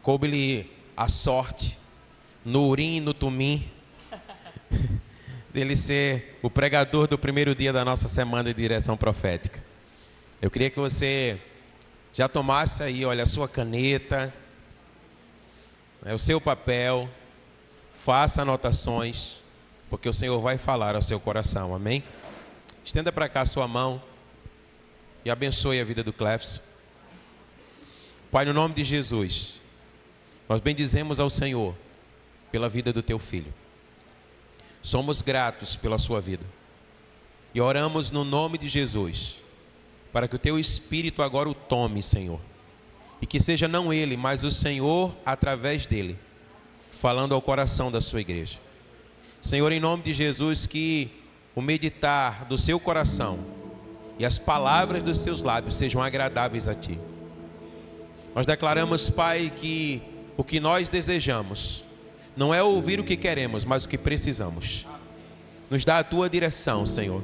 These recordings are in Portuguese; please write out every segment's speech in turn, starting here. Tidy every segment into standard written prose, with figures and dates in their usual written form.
coube-lhe a sorte, no Urim e no Tumim, dele ser o pregador do primeiro dia da nossa semana de direção profética. Eu queria que você já tomasse aí, olha, a sua caneta, o seu papel, faça anotações, porque o Senhor vai falar ao seu coração, amém? Estenda para cá a sua mão e abençoe a vida do Clefson. Pai, no nome de Jesus, nós bendizemos ao Senhor pela vida do teu filho. Somos gratos pela sua vida e oramos no nome de Jesus para que o teu Espírito agora o tome, Senhor, e que seja não ele, mas o Senhor através dele, falando ao coração da sua igreja. Senhor, em nome de Jesus, que o meditar do seu coração e as palavras dos seus lábios sejam agradáveis a ti. Nós declaramos, Pai, que o que nós desejamos não é ouvir o que queremos, mas o que precisamos. Nos dá a tua direção, Senhor.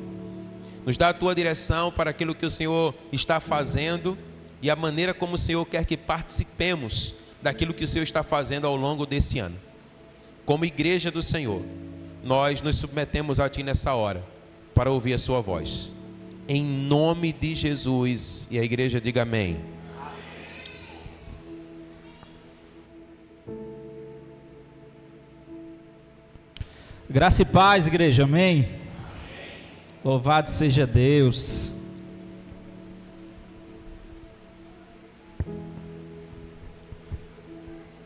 Nos dá a tua direção para aquilo que o Senhor está fazendo e a maneira como o Senhor quer que participemos daquilo que o Senhor está fazendo ao longo desse ano. Como igreja do Senhor, nós nos submetemos a ti nessa hora para ouvir a sua voz. Em nome de Jesus, e a igreja diga amém. Graça e paz, igreja, amém? Amém. Louvado seja Deus.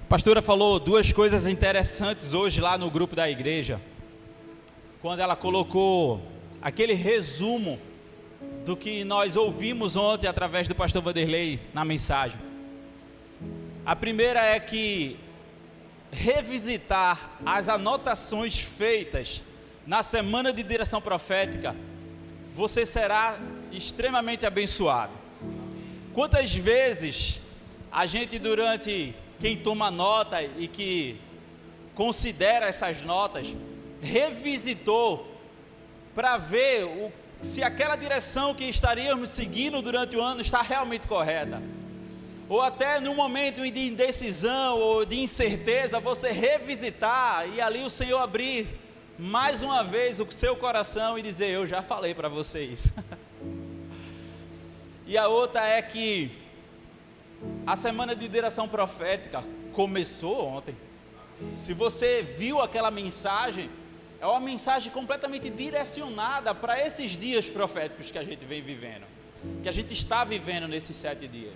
A pastora falou duas coisas interessantes hoje lá no grupo da igreja, quando ela colocou aquele resumo do que nós ouvimos ontem através do pastor Vanderlei na mensagem. A primeira é que revisitar as anotações feitas na semana de direção profética, você será extremamente abençoado. Quantas vezes a gente, durante, quem toma nota e que considera essas notas, revisitou para ver se aquela direção que estaríamos seguindo durante o ano está realmente correta. Ou até no momento de indecisão ou de incerteza, você revisitar e ali o Senhor abrir mais uma vez o seu coração e dizer: eu já falei para vocês. E a outra é que a semana de direção profética começou ontem. Se você viu aquela mensagem, é uma mensagem completamente direcionada para esses dias proféticos que a gente vem vivendo, que a gente está vivendo nesses 7 dias.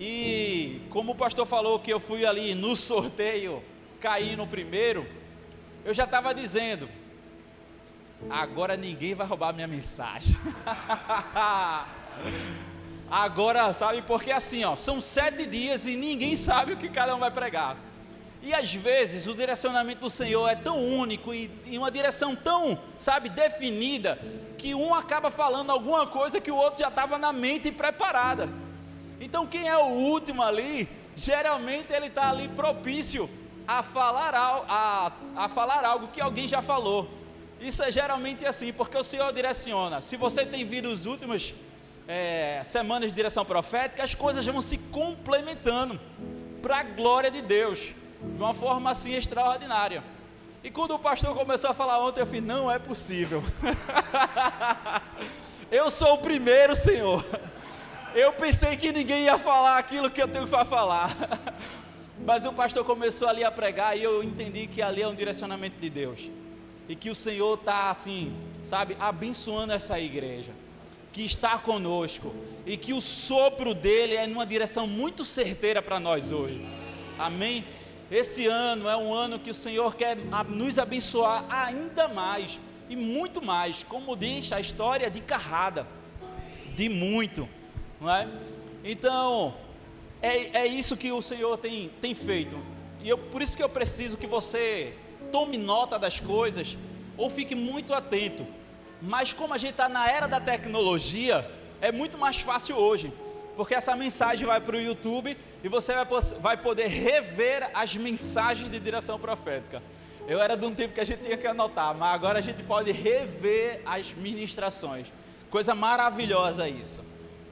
E como o pastor falou que eu fui ali no sorteio, caí no primeiro, eu já estava dizendo: agora ninguém vai roubar minha mensagem. Agora, sabe, porque assim, são 7 dias e ninguém sabe o que cada um vai pregar. E às vezes o direcionamento do Senhor é tão único e uma direção tão, sabe, definida, que um acaba falando alguma coisa que o outro já estava na mente preparada. Então quem é o último ali, geralmente ele está ali propício a falar algo que alguém já falou. Isso é geralmente assim, porque o Senhor direciona. Se você tem visto as últimas semanas de direção profética, as coisas vão se complementando para a glória de Deus, de uma forma assim extraordinária. E quando o pastor começou a falar ontem, eu falei: não é possível. Eu sou o primeiro, Senhor. Eu pensei que ninguém ia falar aquilo que eu tenho para falar. Mas o pastor começou ali a pregar e eu entendi que ali é um direcionamento de Deus. E que o Senhor está assim, sabe, abençoando essa igreja, que está conosco, e que o sopro dele é numa direção muito certeira para nós hoje. Amém? Esse ano é um ano que o Senhor quer nos abençoar ainda mais, e muito mais, como diz a história de carrada, de muito, não é? Então, é isso que o Senhor tem feito, e por isso que eu preciso que você tome nota das coisas, ou fique muito atento. Mas como a gente está na era da tecnologia, é muito mais fácil hoje, porque essa mensagem vai para o YouTube e você vai poder rever as mensagens de direção profética. Eu era de um tempo que a gente tinha que anotar, mas agora a gente pode rever as ministrações. Coisa maravilhosa isso.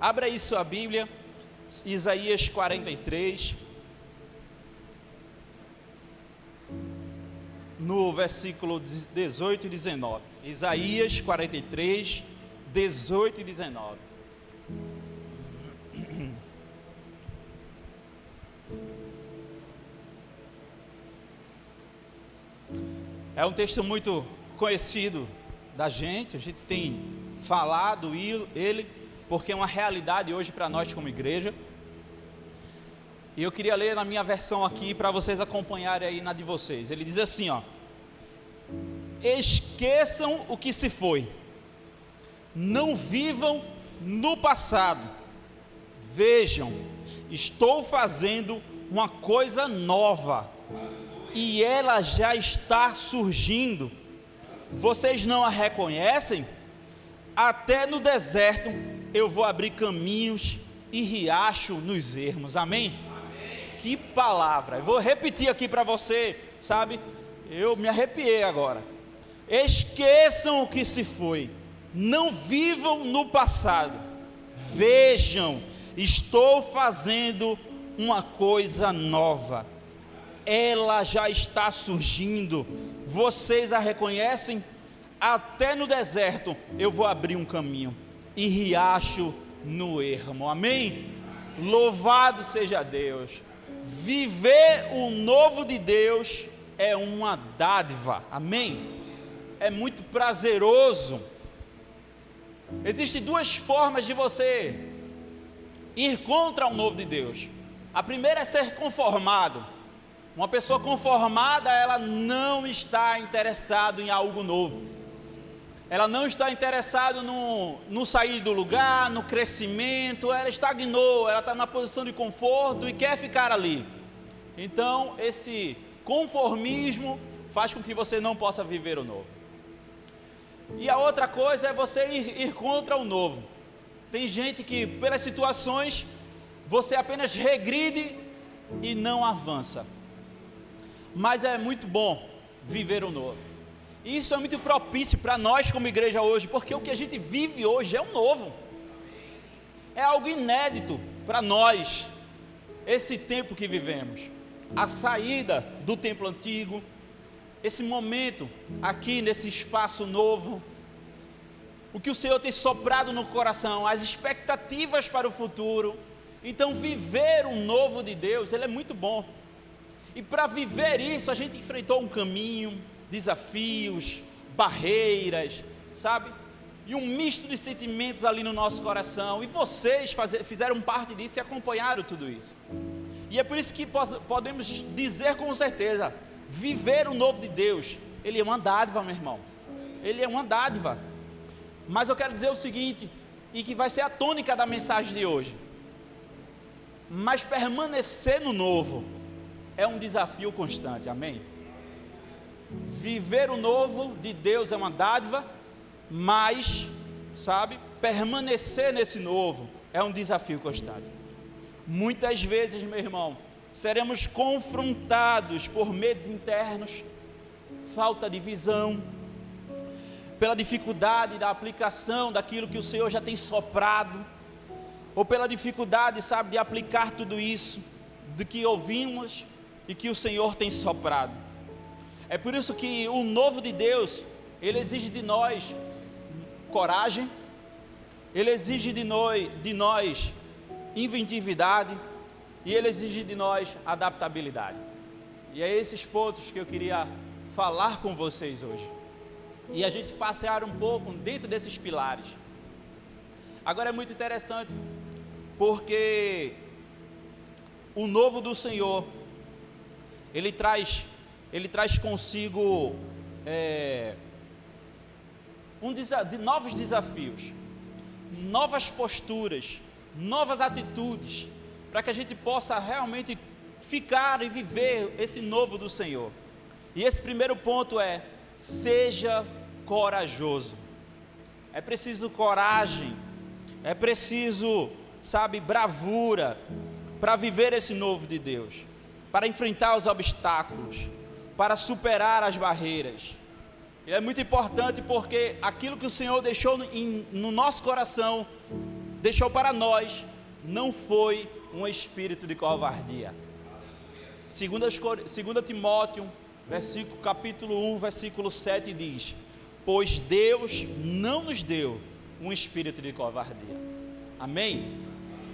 Abra aí sua Bíblia, Isaías 43, no versículo 18 e 19. Isaías 43, 18 e 19. É um texto muito conhecido da gente, a gente tem falado ele, porque é uma realidade hoje para nós como igreja. E eu queria ler na minha versão aqui para vocês acompanharem aí na de vocês. Ele diz assim, ó: esqueçam o que se foi, não vivam no passado, vejam, estou fazendo uma coisa nova, e ela já está surgindo, vocês não a reconhecem? Até no deserto eu vou abrir caminhos e riacho nos ermos. Amém? Que palavra, eu vou repetir aqui para você, sabe, eu me arrepiei agora. Esqueçam o que se foi, não vivam no passado, vejam, estou fazendo uma coisa nova, ela já está surgindo, vocês a reconhecem? Até no deserto eu vou abrir um caminho e riacho no ermo. Amém? Louvado seja Deus. Viver o novo de Deus é uma dádiva, amém? É muito prazeroso. Existem duas formas de você ir contra o novo de Deus. A primeira é ser conformado. Uma pessoa conformada, ela não está interessada em algo novo. Ela não está interessada no sair do lugar, no crescimento, ela estagnou, ela está na posição de conforto e quer ficar ali. Então, esse conformismo faz com que você não possa viver o novo. E a outra coisa é você ir contra o novo. Tem gente que, pelas situações, você apenas regride e não avança. Mas é muito bom viver o novo. E isso é muito propício para nós como igreja hoje, porque o que a gente vive hoje é o novo. É algo inédito para nós, esse tempo que vivemos. A saída do templo antigo, esse momento aqui nesse espaço novo, o que o Senhor tem soprado no coração, as expectativas para o futuro. Então viver o novo de Deus, ele é muito bom. E para viver isso a gente enfrentou um caminho, desafios, barreiras, sabe? E um misto de sentimentos ali no nosso coração. E vocês fizeram parte disso e acompanharam tudo isso. E é por isso que podemos dizer com certeza, viver o novo de Deus, ele é uma dádiva, meu irmão. Ele é uma dádiva. Mas eu quero dizer o seguinte, e que vai ser a tônica da mensagem de hoje. Mas permanecer no novo é um desafio constante, amém? Viver o novo de Deus é uma dádiva, mas, sabe, permanecer nesse novo é um desafio constante. Muitas vezes, meu irmão, seremos confrontados por medos internos, falta de visão, pela dificuldade da aplicação daquilo que o Senhor já tem soprado, ou pela dificuldade, sabe, de aplicar tudo isso, do que ouvimos e que o Senhor tem soprado. É por isso que o novo de Deus, ele exige de nós coragem, ele exige de nós inventividade, e ele exige de nós adaptabilidade. E é esses pontos que eu queria falar com vocês hoje. E a gente passear um pouco dentro desses pilares. Agora é muito interessante, porque o novo do Senhor, ele traz consigo novos desafios, novas posturas, novas atitudes, para que a gente possa realmente ficar e viver esse novo do Senhor. E esse primeiro ponto é: seja corajoso. É preciso coragem, é preciso, sabe, bravura, para viver esse novo de Deus, para enfrentar os obstáculos, para superar as barreiras. E é muito importante porque aquilo que o Senhor deixou no nosso coração, deixou para nós, não foi um espírito de covardia. 2 Timóteo capítulo 1, versículo 7 diz: pois Deus não nos deu um espírito de covardia. Amém?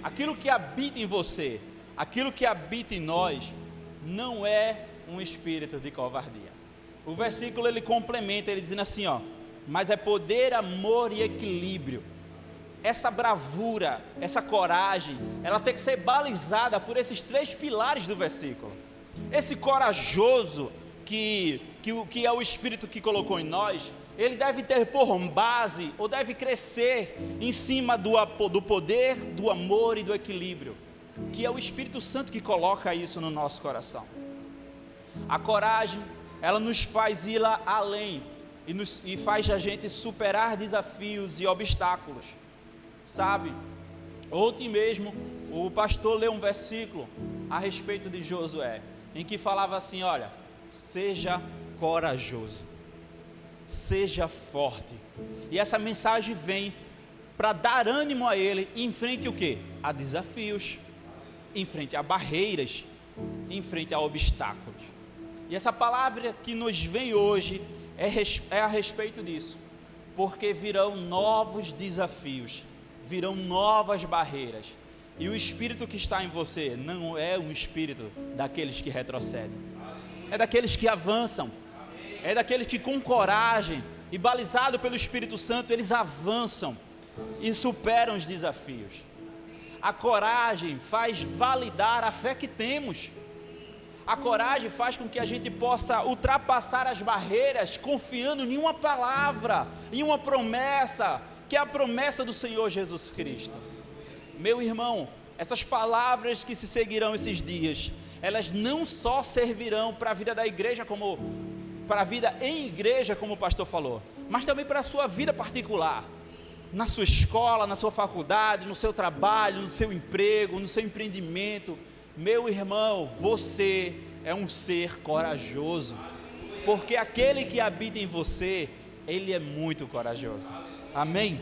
Aquilo que habita em você, aquilo que habita em nós, não é um espírito de covardia. O versículo ele complementa, ele dizendo assim, ó: mas é poder, amor e equilíbrio. Essa bravura, essa coragem, ela tem que ser balizada por esses 3 pilares do versículo. Esse corajoso que é o Espírito que colocou em nós, ele deve ter por base, ou deve crescer em cima do poder, do amor e do equilíbrio, que é o Espírito Santo que coloca isso no nosso coração. A coragem, ela nos faz ir lá além, e faz a gente superar desafios e obstáculos, sabe? Ontem mesmo, o pastor leu um versículo a respeito de Josué, em que falava assim, olha, seja corajoso, seja forte, e essa mensagem vem para dar ânimo a ele, em frente o quê? A desafios, em frente a barreiras, em frente a obstáculos. E essa palavra que nos vem hoje é a respeito disso, porque virão novos desafios, virão novas barreiras, e o espírito que está em você não é um espírito daqueles que retrocedem, é daqueles que avançam, é daqueles que com coragem e balizado pelo Espírito Santo, eles avançam e superam os desafios. A coragem faz validar a fé que temos. A coragem faz com que a gente possa ultrapassar as barreiras, confiando em uma palavra, em uma promessa, que é a promessa do Senhor Jesus Cristo. Meu irmão, essas palavras que se seguirão esses dias, elas não só servirão para a vida da igreja, para a vida em igreja, como o pastor falou, mas também para a sua vida particular, na sua escola, na sua faculdade, no seu trabalho, no seu emprego, no seu empreendimento. Meu irmão, você é um ser corajoso, porque aquele que habita em você, ele é muito corajoso. Amém?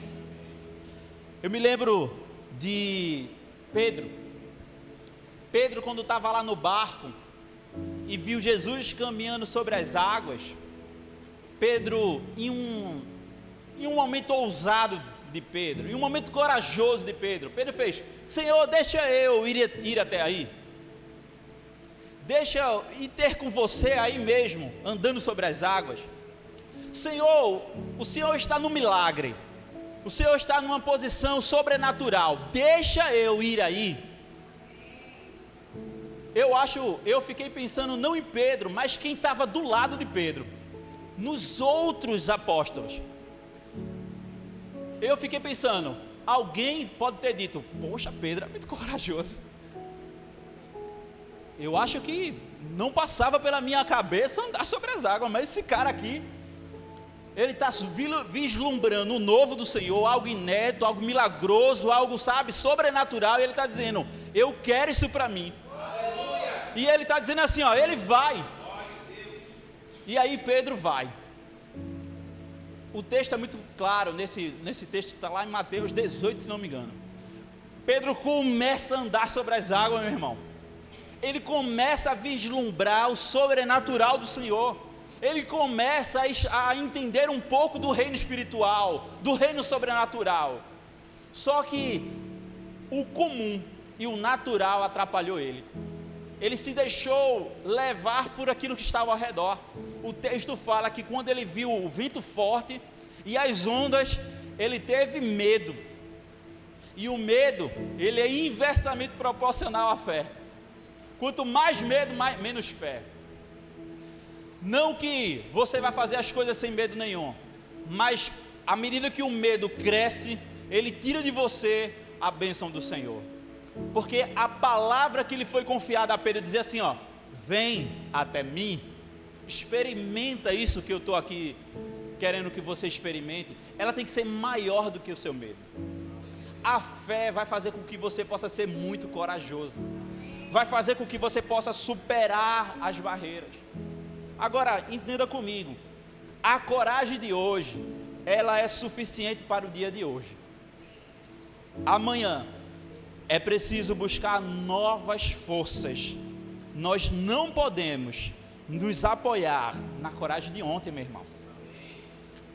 Eu me lembro de Pedro, quando estava lá no barco e viu Jesus caminhando sobre as águas. Pedro, em um momento ousado de Pedro, em um momento corajoso de Pedro fez: Senhor, deixa eu ir até aí, deixa eu ir ter com você aí mesmo, andando sobre as águas. Senhor, o Senhor está no milagre, o Senhor está numa posição sobrenatural, deixa eu ir aí. Eu fiquei pensando não em Pedro, mas quem estava do lado de Pedro, nos outros apóstolos. Eu fiquei pensando, alguém pode ter dito: poxa, Pedro é muito corajoso. Eu acho que não passava pela minha cabeça andar sobre as águas, mas esse cara aqui, ele está vislumbrando o novo do Senhor, algo inédito, algo milagroso, algo, sabe, sobrenatural, e ele está dizendo: eu quero isso para mim. E ele está dizendo assim, ó, ele vai. E aí Pedro vai. O texto é muito claro, nesse texto que está lá em Mateus 18, se não me engano. Pedro começa a andar sobre as águas, meu irmão. Ele começa a vislumbrar o sobrenatural do Senhor. Ele começa a entender um pouco do reino espiritual, do reino sobrenatural. Só que o comum e o natural atrapalhou ele. Ele se deixou levar por aquilo que estava ao redor. O texto fala que quando ele viu o vento forte e as ondas, ele teve medo. E o medo, ele é inversamente proporcional à fé. Quanto mais medo, menos fé. Não que você vai fazer as coisas sem medo nenhum, mas à medida que o medo cresce, ele tira de você a bênção do Senhor. Porque a palavra que lhe foi confiada a Pedro dizia assim, ó: vem até mim, experimenta isso que eu estou aqui querendo que você experimente. Ela tem que ser maior do que o seu medo. A fé vai fazer com que você possa ser muito corajoso, vai fazer com que você possa superar as barreiras. Agora, entenda comigo, a coragem de hoje, ela é suficiente para o dia de hoje. Amanhã é preciso buscar novas forças. Nós não podemos nos apoiar na coragem de ontem, meu irmão.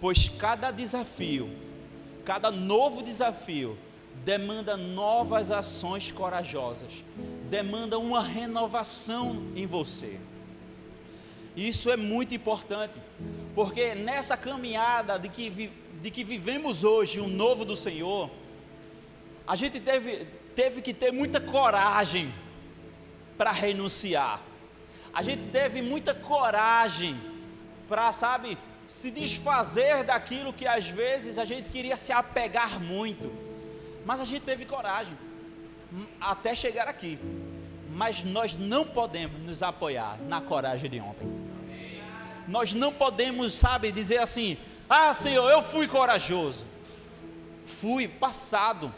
Pois cada desafio, cada novo desafio, demanda novas ações corajosas, demanda uma renovação em você. Isso é muito importante, porque nessa caminhada de que vivemos hoje, um novo do Senhor, a gente teve que ter muita coragem para renunciar. A gente teve muita coragem para, se desfazer daquilo que às vezes a gente queria se apegar muito. Mas a gente teve coragem até chegar aqui. Mas nós não podemos nos apoiar na coragem de ontem. Nós não podemos, dizer assim: ah, Senhor, eu fui corajoso. Fui passado.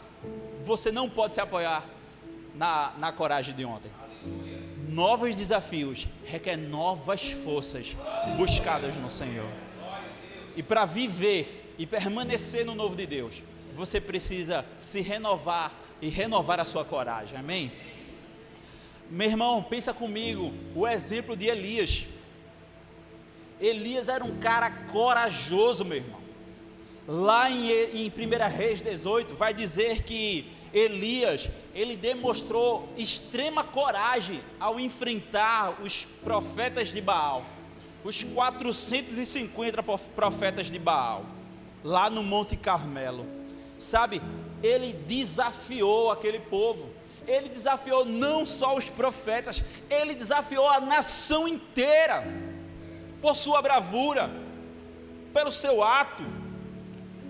Você não pode se apoiar na coragem de ontem. Novos desafios requer novas forças buscadas no Senhor. E para viver e permanecer no novo de Deus, você precisa se renovar e renovar a sua coragem. Amém? Meu irmão, pensa comigo o exemplo de Elias. Elias era um cara corajoso, meu irmão. Lá em 1 Reis 18 vai dizer que Elias, ele demonstrou extrema coragem ao enfrentar os profetas de Baal, os 450 profetas de Baal, lá no Monte Carmelo. Ele desafiou aquele povo. Ele desafiou não só os profetas, ele desafiou a nação inteira, por sua bravura, pelo seu ato.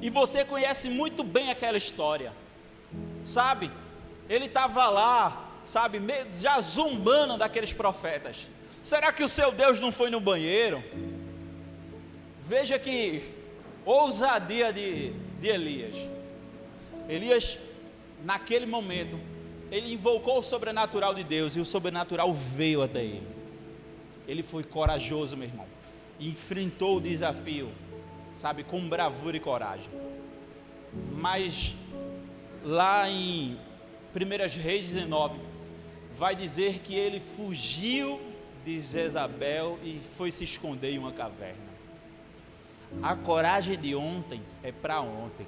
E você conhece muito bem aquela história, ele estava lá, já zombando daqueles profetas. Será que o seu Deus não foi no banheiro? Veja que ousadia de Elias. Elias, naquele momento, ele invocou o sobrenatural de Deus, e o sobrenatural veio até ele. Ele foi corajoso, meu irmão, e enfrentou o desafio, com bravura e coragem. Mas lá em 1 Reis 19 vai dizer que ele fugiu de Jezabel e foi se esconder em uma caverna. A coragem de ontem é para ontem.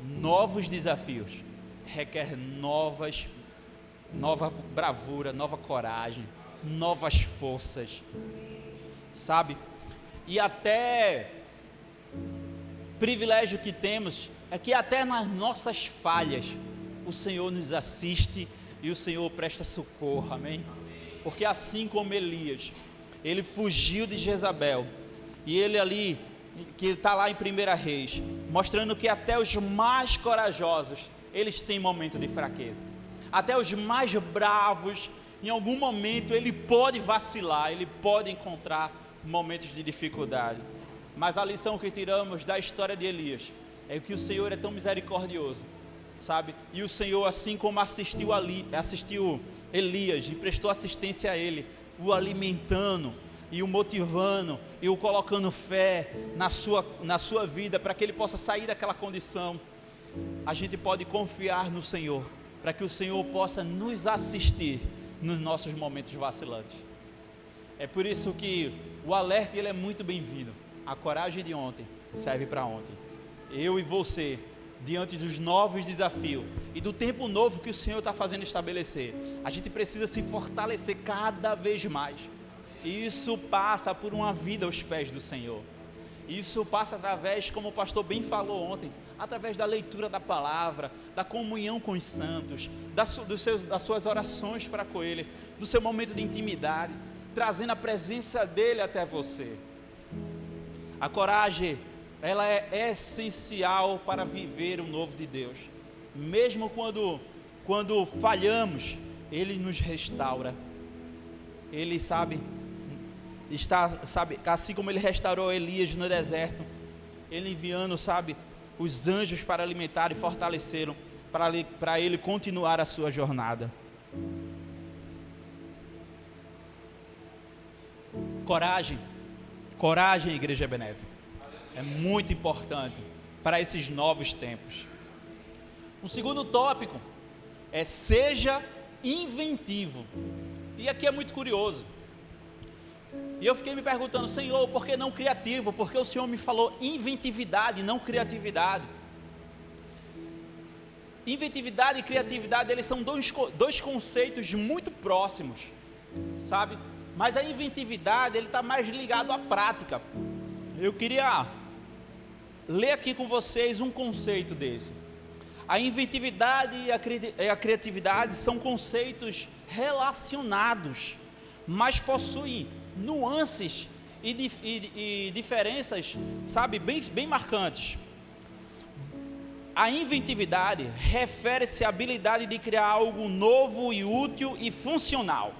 Novos desafios requer nova bravura, nova coragem, novas forças, e até privilégio que temos é que até nas nossas falhas o Senhor nos assiste e o Senhor presta socorro, amém? Porque assim como Elias, ele fugiu de Jezabel, e ele ali, que está lá em 1 Reis, mostrando que até os mais corajosos, eles têm momento de fraqueza. Até os mais bravos, em algum momento ele pode vacilar, ele pode encontrar momentos de dificuldade. Mas a lição que tiramos da história de Elias é que o Senhor é tão misericordioso, e o Senhor, assim como assistiu Elias e prestou assistência a ele, o alimentando e o motivando e o colocando fé na sua vida, para que ele possa sair daquela condição. A gente pode confiar no Senhor, para que o Senhor possa nos assistir nos nossos momentos vacilantes. É por isso que o alerta ele é muito bem-vindo. A coragem de ontem serve para ontem. Eu e você, diante dos novos desafios e do tempo novo que o Senhor está fazendo estabelecer, a gente precisa se fortalecer cada vez mais. E isso passa por uma vida aos pés do Senhor. Isso passa através, como o pastor bem falou ontem, através da leitura da palavra, da comunhão com os santos, das suas orações para com Ele, do seu momento de intimidade, trazendo a presença dEle até você. A coragem, ela é essencial para viver o novo de Deus. Mesmo quando falhamos, Ele nos restaura. Ele assim como Ele restaurou Elias no deserto, Ele enviando, os anjos para alimentar e fortalecê-lo, para ele continuar a sua jornada. Coragem, Igreja Ebenezer, é muito importante para esses novos tempos. O segundo tópico é: seja inventivo. E aqui é muito curioso. E eu fiquei me perguntando, Senhor, por que não criativo? Porque o Senhor me falou inventividade, não criatividade. Inventividade e criatividade, eles são dois conceitos muito próximos, sabe? Mas a inventividade, ele está mais ligado à prática. Eu queria ler aqui com vocês um conceito desse. A inventividade e a criatividade são conceitos relacionados, mas possuem nuances e diferenças, sabe, bem marcantes. A inventividade refere-se à habilidade de criar algo novo e útil e funcional.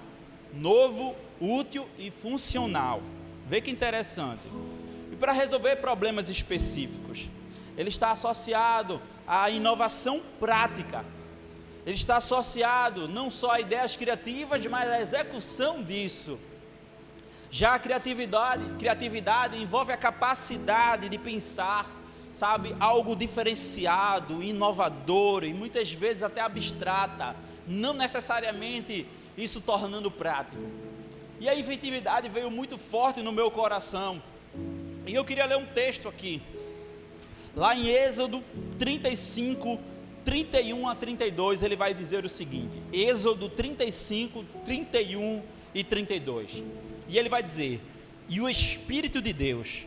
Novo, útil e funcional. Vê que interessante. E para resolver problemas específicos, ele está associado à inovação prática. Ele está associado não só a ideias criativas, mas à execução disso. Já a criatividade envolve a capacidade de pensar, sabe, algo diferenciado, inovador e muitas vezes até abstrata, não necessariamente isso tornando prático. E a inventividade veio muito forte no meu coração. E eu queria ler um texto aqui, lá em Êxodo 35, 31 a 32, ele vai dizer o seguinte, Êxodo 35, 31 e 32, e ele vai dizer: e o Espírito de Deus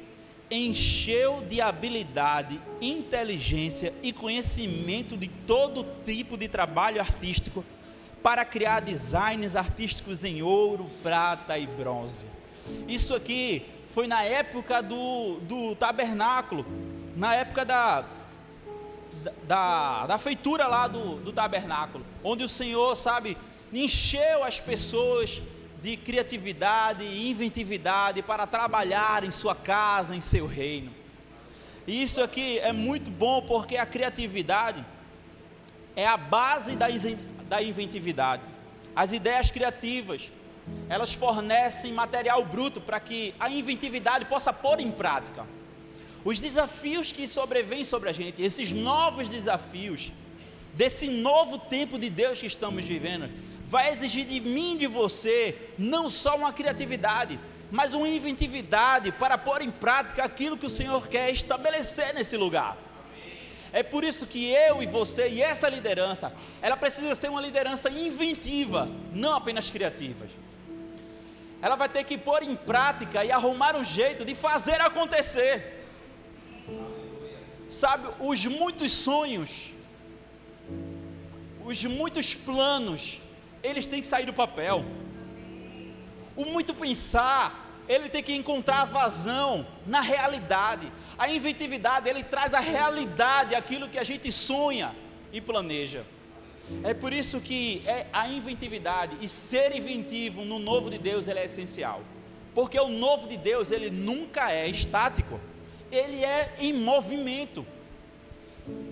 encheu de habilidade, inteligência e conhecimento de todo tipo de trabalho artístico, para criar designs artísticos em ouro, prata e bronze. Isso aqui foi na época do tabernáculo, na época da feitura lá do tabernáculo, onde o Senhor, sabe, encheu as pessoas de criatividade e inventividade para trabalhar em sua casa, em seu reino. E isso aqui é muito bom, porque a criatividade é a base da inventividade. As ideias criativas, elas fornecem material bruto para que a inventividade possa pôr em prática. Os desafios que sobrevêm sobre a gente, esses novos desafios, desse novo tempo de Deus que estamos vivendo, vai exigir de mim e de você, não só uma criatividade, mas uma inventividade para pôr em prática aquilo que o Senhor quer estabelecer nesse lugar. É por isso que eu e você e essa liderança, ela precisa ser uma liderança inventiva, não apenas criativa. Ela vai ter que pôr em prática e arrumar um jeito de fazer acontecer. Sabe, os muitos sonhos, os muitos planos, eles têm que sair do papel. O muito pensar, ele tem que encontrar a vazão na realidade. A inventividade, ele traz a realidade, aquilo que a gente sonha e planeja. É por isso que a inventividade e ser inventivo no novo de Deus, ele é essencial. Porque o novo de Deus, ele nunca é estático, ele é em movimento.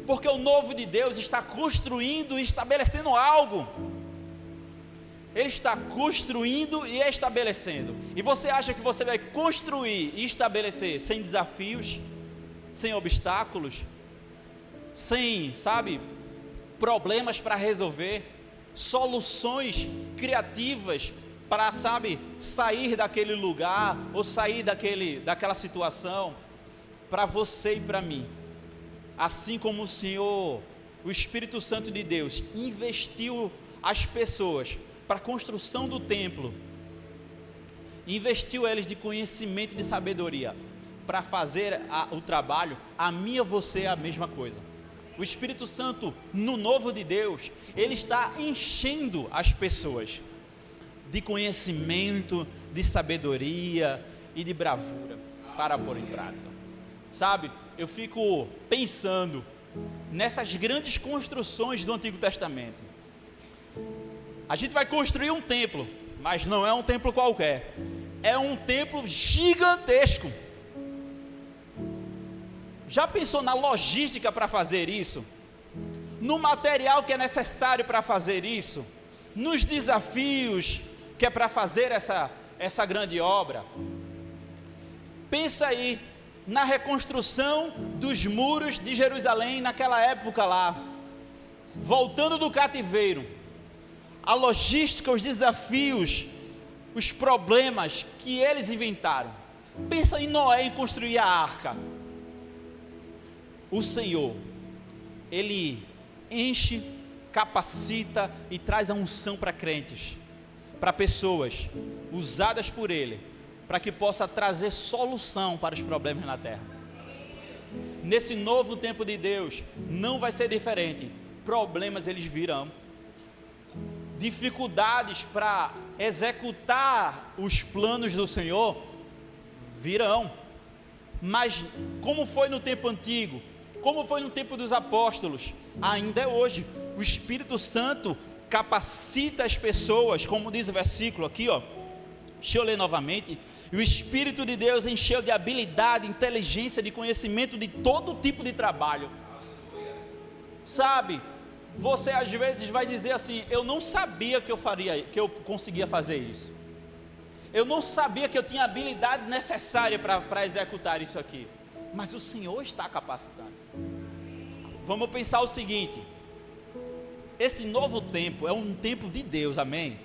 Porque o novo de Deus está construindo e estabelecendo algo. Ele está construindo e estabelecendo. E você acha que você vai construir e estabelecer sem desafios, sem obstáculos, sem, sabe, problemas para resolver, soluções criativas para, sabe, sair daquele lugar ou sair daquela situação, para você e para mim? Assim como o Senhor, o Espírito Santo de Deus, investiu as pessoas para a construção do templo, investiu eles de conhecimento e de sabedoria para fazer o trabalho, a mim e a você é a mesma coisa. O Espírito Santo no novo de Deus, ele está enchendo as pessoas de conhecimento, de sabedoria e de bravura para pôr em prática. Sabe, eu fico pensando nessas grandes construções do Antigo Testamento. A gente vai construir um templo, mas não é um templo qualquer, é um templo gigantesco. Já pensou na logística para fazer isso? No material que é necessário para fazer isso? Nos desafios que é para fazer essa grande obra? Pensa aí na reconstrução dos muros de Jerusalém naquela época lá, voltando do cativeiro, a logística, os desafios, os problemas que eles inventaram. Pensa em Noé, em construir a arca. O Senhor, Ele enche, capacita e traz a unção para crentes, para pessoas usadas por Ele, para que possa trazer solução para os problemas na terra. Nesse novo tempo de Deus, não vai ser diferente. Problemas eles virão, dificuldades para executar os planos do Senhor virão, mas como foi no tempo antigo, como foi no tempo dos apóstolos, ainda é hoje. O Espírito Santo capacita as pessoas, como diz o versículo aqui, ó. Deixa eu ler novamente. E o Espírito de Deus encheu de habilidade, inteligência, de conhecimento de todo tipo de trabalho. Sabe, você às vezes vai dizer assim: eu não sabia que eu conseguia fazer isso. Eu não sabia que eu tinha a habilidade necessária para executar isso aqui. Mas o Senhor está capacitando. Vamos pensar o seguinte: esse novo tempo é um tempo de Deus, amém?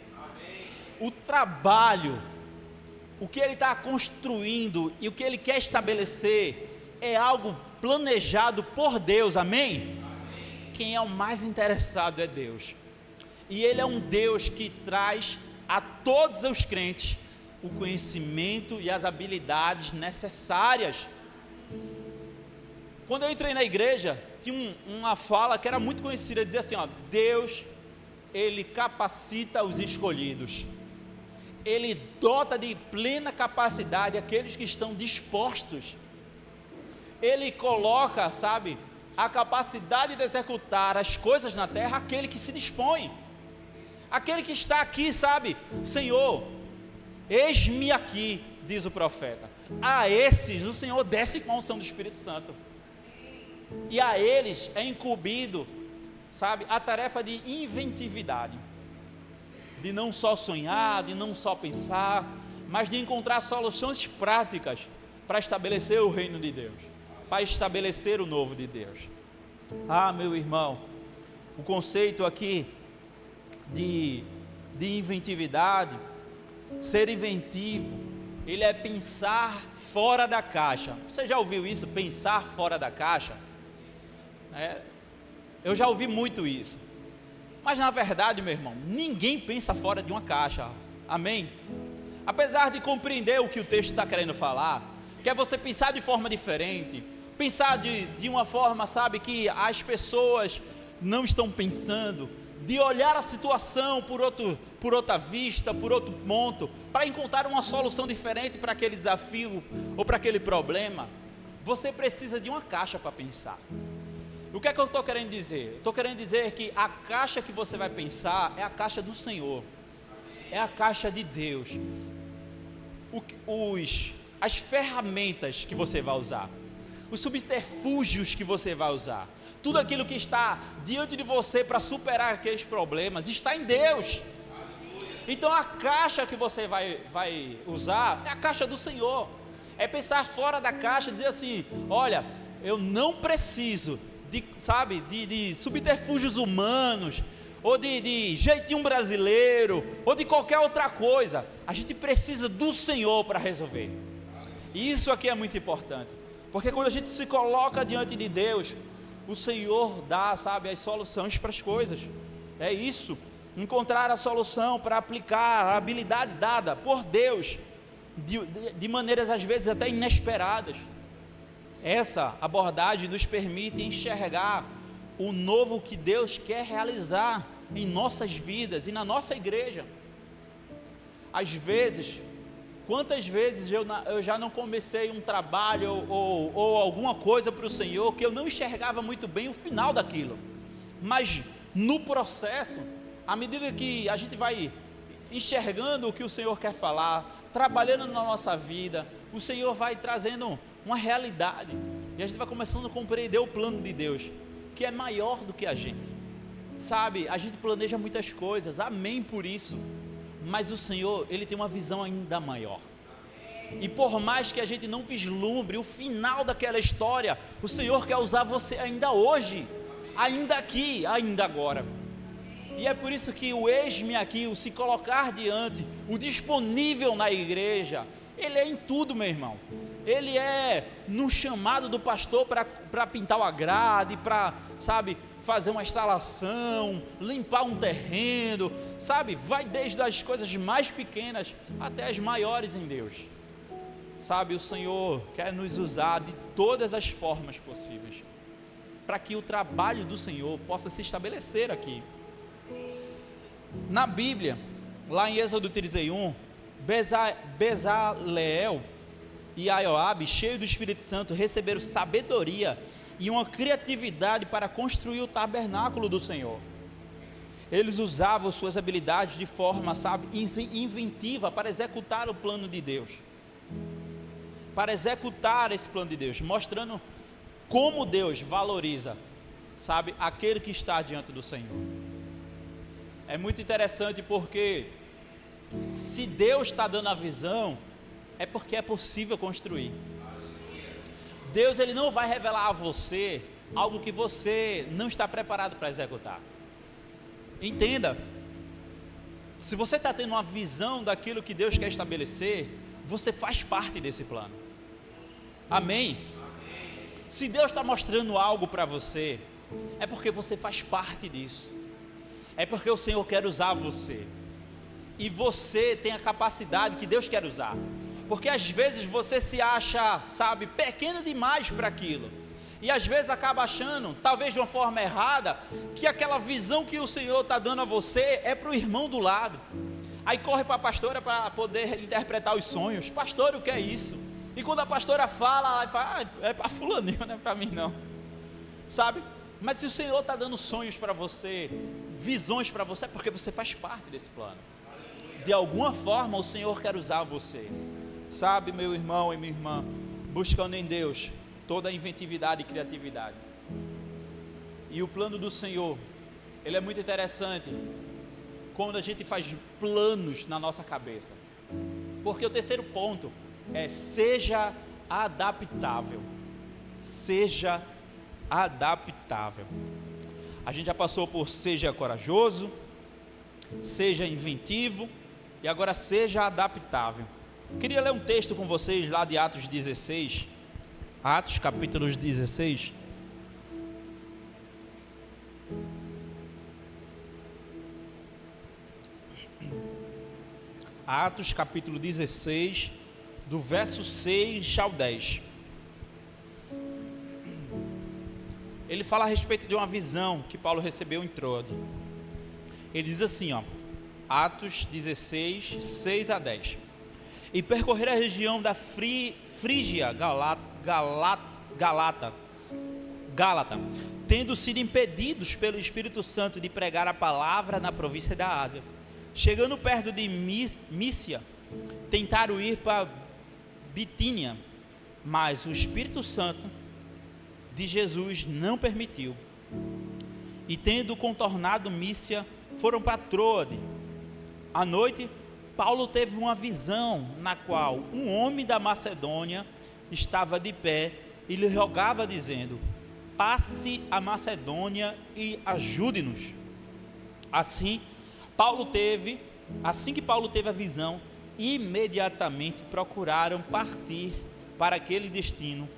O trabalho, o que Ele está construindo e o que Ele quer estabelecer é algo planejado por Deus, amém? Quem é o mais interessado é Deus, e Ele é um Deus que traz a todos os crentes o conhecimento e as habilidades necessárias. Quando eu entrei na igreja, tinha uma fala que era muito conhecida, dizia assim, ó: Deus, Ele capacita os escolhidos, Ele dota de plena capacidade aqueles que estão dispostos, Ele coloca, sabe, a capacidade de executar as coisas na terra aquele que se dispõe, aquele que está aqui, sabe, Senhor, eis-me aqui, diz o profeta. A esses o Senhor desce com a unção do Espírito Santo, e a eles é incumbido, sabe, a tarefa de inventividade, de não só sonhar, de não só pensar, mas de encontrar soluções práticas para estabelecer o reino de Deus, para estabelecer o novo de Deus. Ah, meu irmão, o conceito aqui de inventividade, ser inventivo, ele é pensar fora da caixa. Você já ouviu isso? Pensar fora da caixa? Eu já ouvi muito isso, mas na verdade, meu irmão, ninguém pensa fora de uma caixa, amém? Apesar de compreender o que o texto está querendo falar, que é você pensar de forma diferente, pensar de uma forma, sabe, que as pessoas não estão pensando, de olhar a situação por outra vista, por outro ponto, para encontrar uma solução diferente para aquele desafio ou para aquele problema. Você precisa de uma caixa para pensar. O que é que eu estou querendo dizer? Estou querendo dizer que a caixa que você vai pensar é a caixa do Senhor, é a caixa de Deus, as ferramentas que você vai usar, os subterfúgios que você vai usar, tudo aquilo que está diante de você para superar aqueles problemas, está em Deus. Então a caixa que você vai usar é a caixa do Senhor, é pensar fora da caixa, dizer assim: olha, eu não preciso de subterfúgios humanos, ou de jeitinho brasileiro, ou de qualquer outra coisa. A gente precisa do Senhor para resolver. E isso aqui é muito importante, porque quando a gente se coloca diante de Deus, o Senhor dá, sabe, as soluções para as coisas. É isso, encontrar a solução para aplicar a habilidade dada por Deus, de maneiras às vezes até inesperadas. Essa abordagem nos permite enxergar o novo que Deus quer realizar em nossas vidas e na nossa igreja. Às vezes, quantas vezes eu já não comecei um trabalho ou alguma coisa para o Senhor que eu não enxergava muito bem o final daquilo, mas no processo, à medida que a gente vai enxergando o que o Senhor quer falar, trabalhando na nossa vida, o Senhor vai trazendo uma realidade, e a gente vai começando a compreender o plano de Deus, que é maior do que a gente, sabe, a gente planeja muitas coisas, amém por isso, mas o Senhor, Ele tem uma visão ainda maior, e por mais que a gente não vislumbre o final daquela história, o Senhor quer usar você ainda hoje, ainda aqui, ainda agora. E é por isso que o eis-me aqui, o se colocar diante, o disponível na igreja, ele é em tudo, meu irmão. Ele é no chamado do pastor para pintar a grade, para, sabe, fazer uma instalação, limpar um terreno, sabe, vai desde as coisas mais pequenas até as maiores em Deus. Sabe, o Senhor quer nos usar de todas as formas possíveis, para que o trabalho do Senhor possa se estabelecer aqui. Na Bíblia, lá em Êxodo 31, Bezaleel e Aioabe, cheios do Espírito Santo, receberam sabedoria e uma criatividade para construir o tabernáculo do Senhor. Eles usavam suas habilidades de forma, sabe, inventiva para executar o plano de Deus. Para executar esse plano de Deus, mostrando como Deus valoriza, sabe, aquele que está diante do Senhor. É muito interessante porque se Deus está dando a visão, é porque é possível construir. Deus, ele não vai revelar a você algo que você não está preparado para executar. Entenda, se você está tendo uma visão daquilo que Deus quer estabelecer, você faz parte desse plano. Amém? Se Deus está mostrando algo para você, é porque você faz parte disso. É porque o Senhor quer usar você. E você tem a capacidade que Deus quer usar. Porque às vezes você se acha, sabe, pequeno demais para aquilo. E às vezes acaba achando, talvez de uma forma errada, que aquela visão que o Senhor está dando a você é para o irmão do lado. Aí corre para a pastora para poder interpretar os sonhos. Pastor, o que é isso? E quando a pastora fala, ela fala, é para fulaninho, não é para mim não. Sabe? Mas se o Senhor está dando sonhos para você, visões para você, é porque você faz parte desse plano. De alguma forma o Senhor quer usar você. Sabe, meu irmão e minha irmã, buscando em Deus toda a inventividade e criatividade. E o plano do Senhor, ele é muito interessante quando a gente faz planos na nossa cabeça. Porque o terceiro ponto é: seja adaptável. Seja adaptável. A gente já passou por seja corajoso, seja inventivo e agora seja adaptável. Eu queria ler um texto com vocês lá de Atos 16, Atos capítulo 16. Atos capítulo 16, do verso 6 ao 10. Ele fala a respeito de uma visão que Paulo recebeu em Troade. Ele diz assim, ó, Atos 16, 6 a 10. E percorrer a região da Frígia, Gálata, tendo sido impedidos pelo Espírito Santo de pregar a palavra na província da Ásia. Chegando perto de Mísia, tentaram ir para Bitínia, mas o Espírito Santo de Jesus não permitiu. E tendo contornado Mísia, foram para Troade. À noite, Paulo teve uma visão na qual um homem da Macedônia estava de pé e lhe rogava dizendo: passe a Macedônia e ajude-nos. Assim que Paulo teve a visão, imediatamente procuraram partir para aquele destino,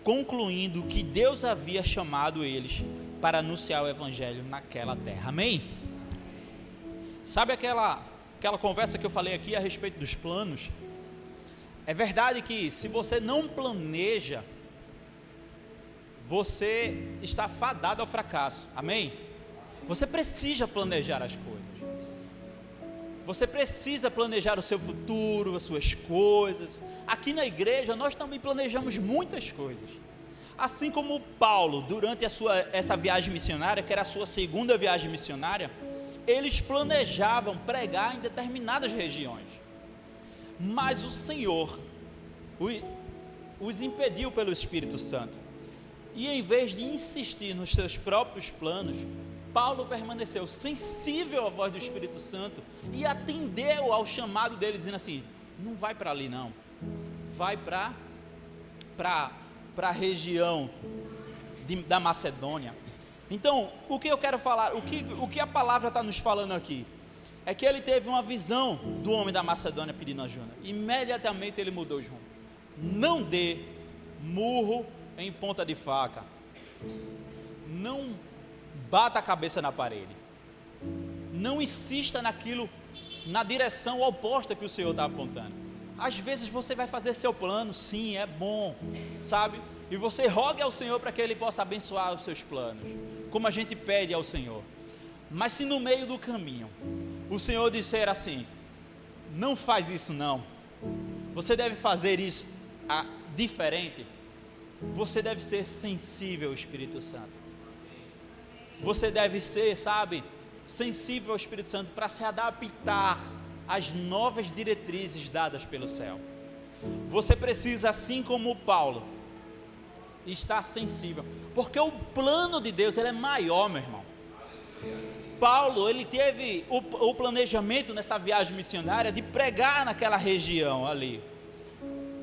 concluindo que Deus havia chamado eles para anunciar o evangelho naquela terra. Amém? Sabe aquela conversa que eu falei aqui a respeito dos planos? É verdade que se você não planeja, você está fadado ao fracasso. Amém? Você precisa planejar as coisas. Você precisa planejar o seu futuro, as suas coisas. Aqui na igreja nós também planejamos muitas coisas. Assim como Paulo, durante essa viagem missionária, que era a sua segunda viagem missionária, eles planejavam pregar em determinadas regiões. Mas o Senhor os impediu pelo Espírito Santo. E em vez de insistir nos seus próprios planos, Paulo permaneceu sensível à voz do Espírito Santo e atendeu ao chamado dele, dizendo assim: não vai para ali não, vai para a região da Macedônia. Então, o que eu quero falar, o que a palavra está nos falando aqui, é que ele teve uma visão do homem da Macedônia pedindo ajuda. Imediatamente ele mudou o rumo. Não dê murro em ponta de faca. Não bata a cabeça na parede. Não insista naquilo, na direção oposta que o Senhor está apontando. Às vezes você vai fazer seu plano, sim, é bom, sabe? E você rogue ao Senhor para que Ele possa abençoar os seus planos, como a gente pede ao Senhor. Mas se no meio do caminho o Senhor disser assim: não faz isso não, você deve fazer isso diferente, você deve ser sensível ao Espírito Santo. Você deve ser, sabe, sensível ao Espírito Santo para se adaptar às novas diretrizes dadas pelo céu. Você precisa, assim como Paulo, estar sensível, porque o plano de Deus, ele é maior, meu irmão. Paulo, ele teve o planejamento nessa viagem missionária de pregar naquela região ali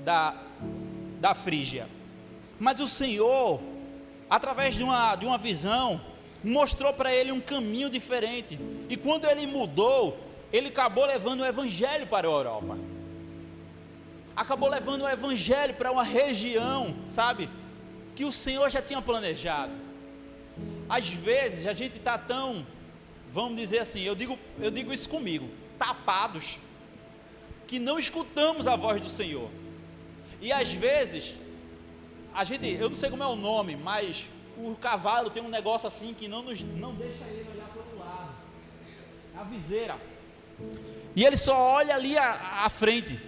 da Frígia, mas o Senhor, através de uma visão, mostrou para ele um caminho diferente, e quando ele mudou, ele acabou levando o evangelho para a Europa, acabou levando o evangelho para uma região, sabe, que o Senhor já tinha planejado. Às vezes a gente está tão, vamos dizer assim, eu digo isso comigo, tapados, que não escutamos a voz do Senhor. E às vezes eu não sei como é o nome, mas o cavalo tem um negócio assim que não deixa ele olhar para o lado, a viseira, e ele só olha ali à frente,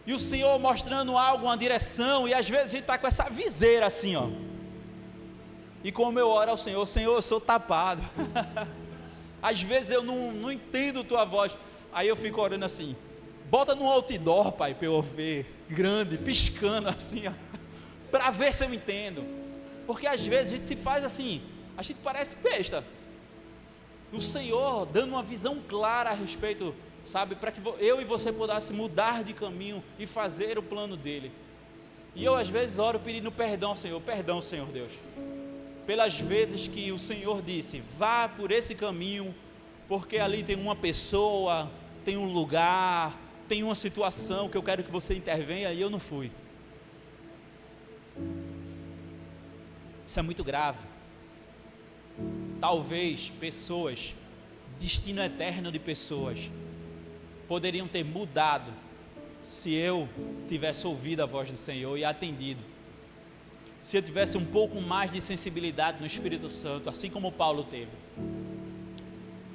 e o Senhor mostrando algo, uma direção, e às vezes a gente está com essa viseira assim, ó. E como eu oro ao Senhor, Senhor, eu sou tapado. Às vezes eu não entendo tua voz. Aí eu fico orando assim: bota no outdoor, Pai, para eu ver, grande, piscando assim, ó, para ver se eu entendo. Porque às vezes a gente se faz assim, a gente parece besta. O Senhor dando uma visão clara a respeito, sabe, para que eu e você pudesse mudar de caminho e fazer o plano dele. E eu às vezes oro pedindo perdão, Senhor Deus, pelas vezes que o Senhor disse: vá por esse caminho, porque ali tem uma pessoa, tem um lugar, tem uma situação que eu quero que você intervenha, e eu não fui. Isso é muito grave. Talvez pessoas, destino eterno de pessoas, poderiam ter mudado se eu tivesse ouvido a voz do Senhor e atendido. Se eu tivesse um pouco mais de sensibilidade no Espírito Santo, assim como Paulo teve.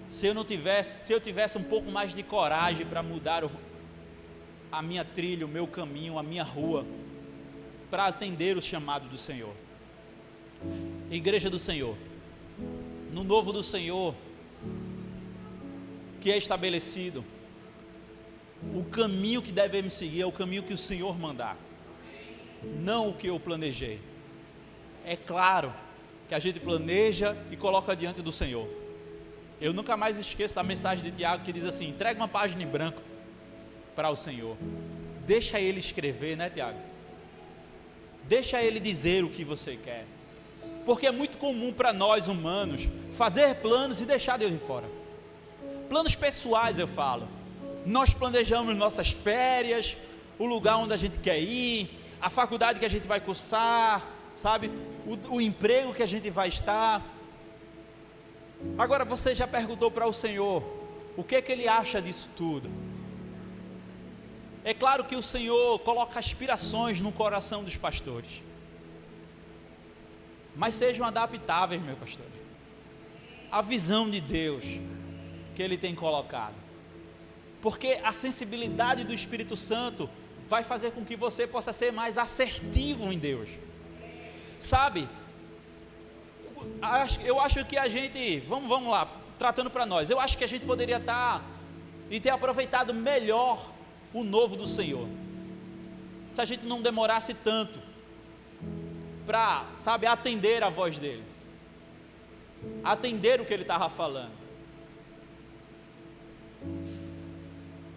Se eu tivesse um pouco mais de coragem para mudar a minha trilha, o meu caminho, a minha rua, para atender o chamado do Senhor. Igreja do Senhor, no novo do Senhor, que é estabelecido, o caminho que devemos seguir é o caminho que o Senhor mandar, não o que eu planejei. É claro que a gente planeja e coloca diante do Senhor. Eu nunca mais esqueço da mensagem de Tiago que diz assim: entrega uma página em branco para o Senhor, deixa Ele escrever, né, Tiago? Deixa Ele dizer o que você quer, porque é muito comum para nós humanos fazer planos e deixar Deus de fora. Planos pessoais, eu falo. Nós planejamos nossas férias, o lugar onde a gente quer ir, a faculdade que a gente vai cursar, sabe, o emprego que a gente vai estar. Agora, você já perguntou para o Senhor o que Ele acha disso tudo? É claro que o Senhor coloca aspirações no coração dos pastores, mas sejam adaptáveis, meu pastor, à visão de Deus que Ele tem colocado, porque a sensibilidade do Espírito Santo vai fazer com que você possa ser mais assertivo em Deus, sabe? Eu acho que a gente, vamos lá, tratando para nós, eu acho que a gente poderia estar e ter aproveitado melhor o novo do Senhor, se a gente não demorasse tanto para, sabe, atender a voz dele, atender o que ele estava falando.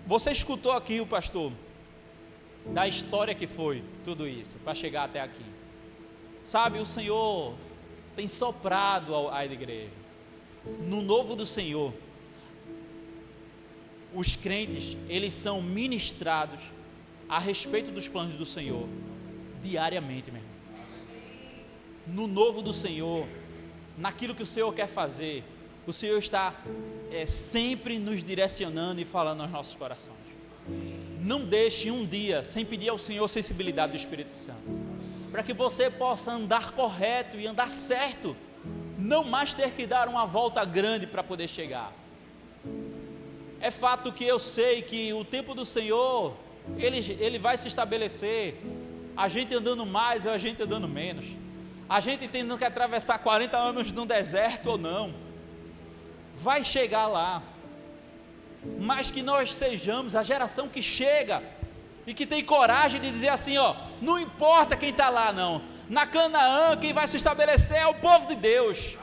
Você escutou aqui o pastor, da história que foi tudo isso, para chegar até aqui, sabe, o Senhor tem soprado à igreja. No novo do Senhor, os crentes, eles são ministrados a respeito dos planos do Senhor, diariamente, meu irmão. No novo do Senhor, naquilo que o Senhor quer fazer, o Senhor está sempre nos direcionando e falando aos nossos corações. Não deixe um dia sem pedir ao Senhor sensibilidade do Espírito Santo, para que você possa andar correto e andar certo, não mais ter que dar uma volta grande para poder chegar. É fato que eu sei que o tempo do Senhor, ele vai se estabelecer, a gente andando mais ou a gente andando menos, a gente tendo que atravessar 40 anos no deserto ou não, vai chegar lá, mas que nós sejamos a geração que chega e que tem coragem de dizer assim, ó, não importa quem está lá não, na Canaã quem vai se estabelecer é o povo de Deus,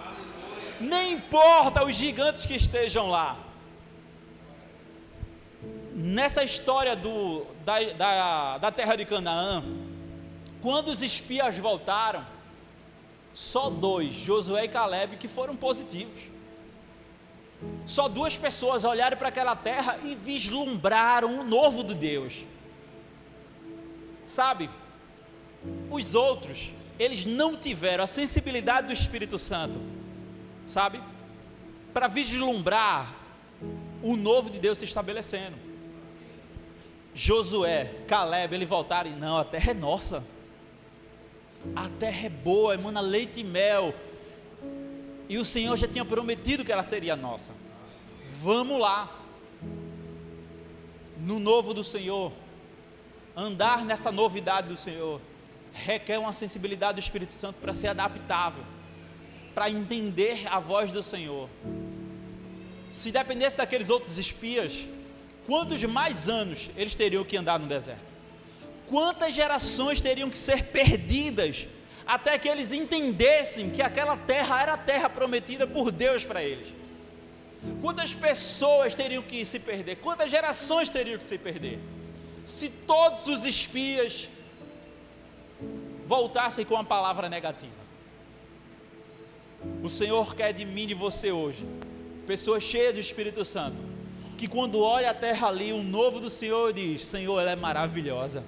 nem importa os gigantes que estejam lá. Nessa história da terra de Canaã, quando os espias voltaram, só 2, Josué e Caleb, que foram positivos. Só 2 pessoas olharam para aquela terra e vislumbraram o novo de Deus. Sabe, os outros, eles não tiveram a sensibilidade do Espírito Santo, sabe, para vislumbrar o novo de Deus se estabelecendo. Josué, Caleb, eles voltaram e não, a terra é nossa, a terra é boa, emana leite e mel, e o Senhor já tinha prometido que ela seria nossa. Vamos lá. No novo do Senhor, andar nessa novidade do Senhor requer uma sensibilidade do Espírito Santo para ser adaptável, para entender a voz do Senhor. Se dependesse daqueles outros espias, quantos mais anos eles teriam que andar no deserto? Quantas gerações teriam que ser perdidas até que eles entendessem que aquela terra era a terra prometida por Deus para eles? Quantas pessoas teriam que se perder? Quantas gerações teriam que se perder? Se todos os espias voltassem com a palavra negativa. O Senhor quer de mim e de você hoje, pessoas cheias do Espírito Santo, que quando olha a terra ali, o novo do Senhor diz, Senhor, ela é maravilhosa,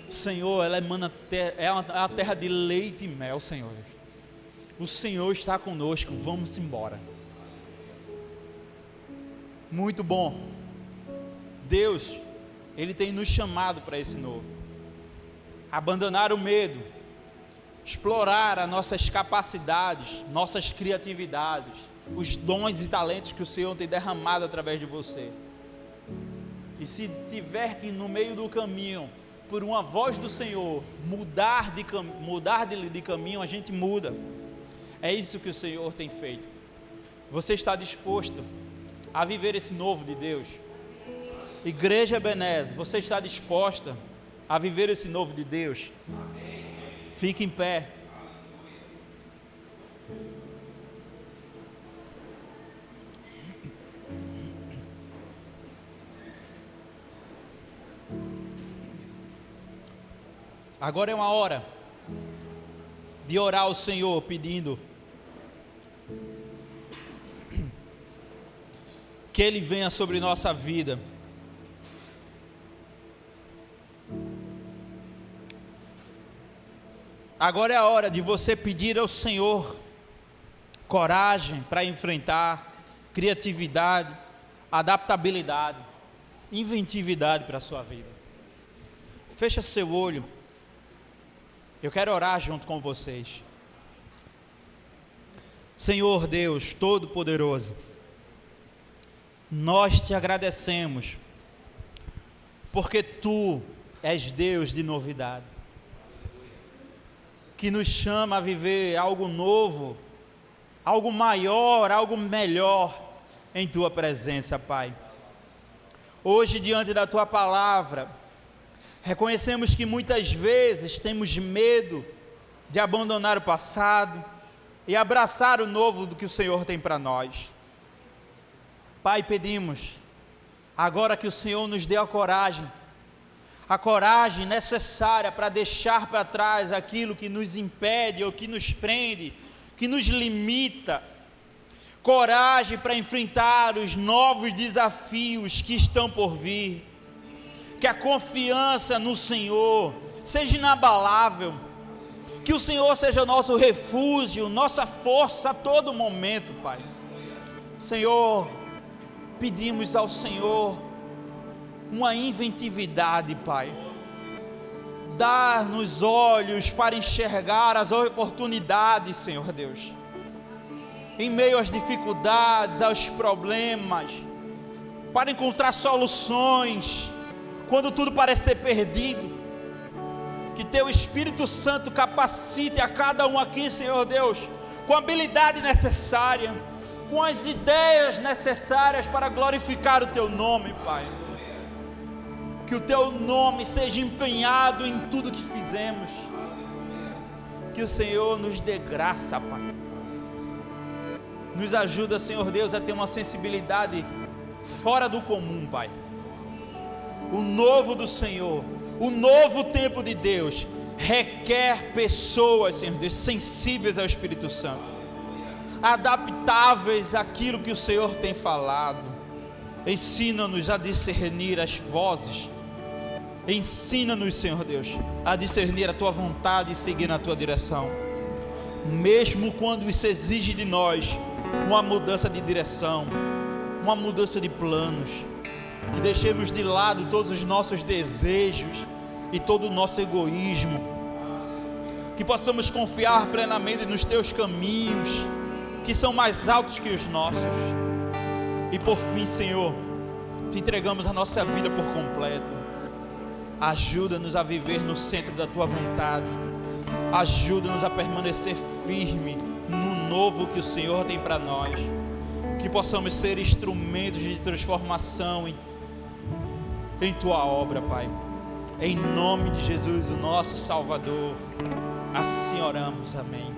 Senhor, ela é a terra de leite e mel, Senhor, o Senhor está conosco, vamos embora. Muito bom. Deus, Ele tem nos chamado para esse novo, abandonar o medo, explorar as nossas capacidades, nossas criatividades, os dons e talentos que o Senhor tem derramado através de você. E se tiver que no meio do caminho, por uma voz do Senhor, mudar de caminho, a gente muda. É isso que o Senhor tem feito. Você está disposto a viver esse novo de Deus? Igreja Ebenezer, você está disposta a viver esse novo de Deus? Fique em pé. Agora é uma hora de orar ao Senhor pedindo que Ele venha sobre nossa vida. Agora é a hora de você pedir ao Senhor coragem para enfrentar, criatividade, adaptabilidade, inventividade para a sua vida. Fecha seu olho. Eu quero orar junto com vocês. Senhor Deus Todo-Poderoso, nós te agradecemos, porque Tu és Deus de novidade, que nos chama a viver algo novo, algo maior, algo melhor em Tua presença, Pai. Hoje, diante da Tua palavra, reconhecemos que muitas vezes temos medo de abandonar o passado e abraçar o novo do que o Senhor tem para nós. Pai, pedimos agora que o Senhor nos dê a coragem necessária para deixar para trás aquilo que nos impede ou que nos prende que nos limita, coragem para enfrentar os novos desafios que estão por vir, que a confiança no Senhor seja inabalável, que o Senhor seja nosso refúgio, nossa força a todo momento, Pai. Senhor, pedimos ao Senhor uma inventividade, Pai. Dá-nos olhos para enxergar as oportunidades, Senhor Deus. Em meio às dificuldades, aos problemas, para encontrar soluções, quando tudo parecer perdido. Que Teu Espírito Santo capacite a cada um aqui, Senhor Deus, com a habilidade necessária, com as ideias necessárias para glorificar o Teu nome, Pai. Que o Teu nome seja empenhado em tudo que fizemos. Que o Senhor nos dê graça, Pai. Nos ajuda, Senhor Deus, a ter uma sensibilidade fora do comum, Pai. O novo do Senhor, o novo tempo de Deus, requer pessoas, Senhor Deus, sensíveis ao Espírito Santo, adaptáveis àquilo que o Senhor tem falado. Ensina-nos a discernir as vozes. Ensina-nos, Senhor Deus, a discernir a Tua vontade e seguir na Tua direção, mesmo quando isso exige de nós uma mudança de direção, uma mudança de planos. Que deixemos de lado todos os nossos desejos e todo o nosso egoísmo, que possamos confiar plenamente nos Teus caminhos, que são mais altos que os nossos. E por fim, Senhor, Te entregamos a nossa vida por completo. Ajuda-nos a viver no centro da Tua vontade. Ajuda-nos a permanecer firme no novo que o Senhor tem para nós. Que possamos ser instrumentos de transformação em Tua obra, Pai. Em nome de Jesus, o nosso Salvador. Assim oramos, amém.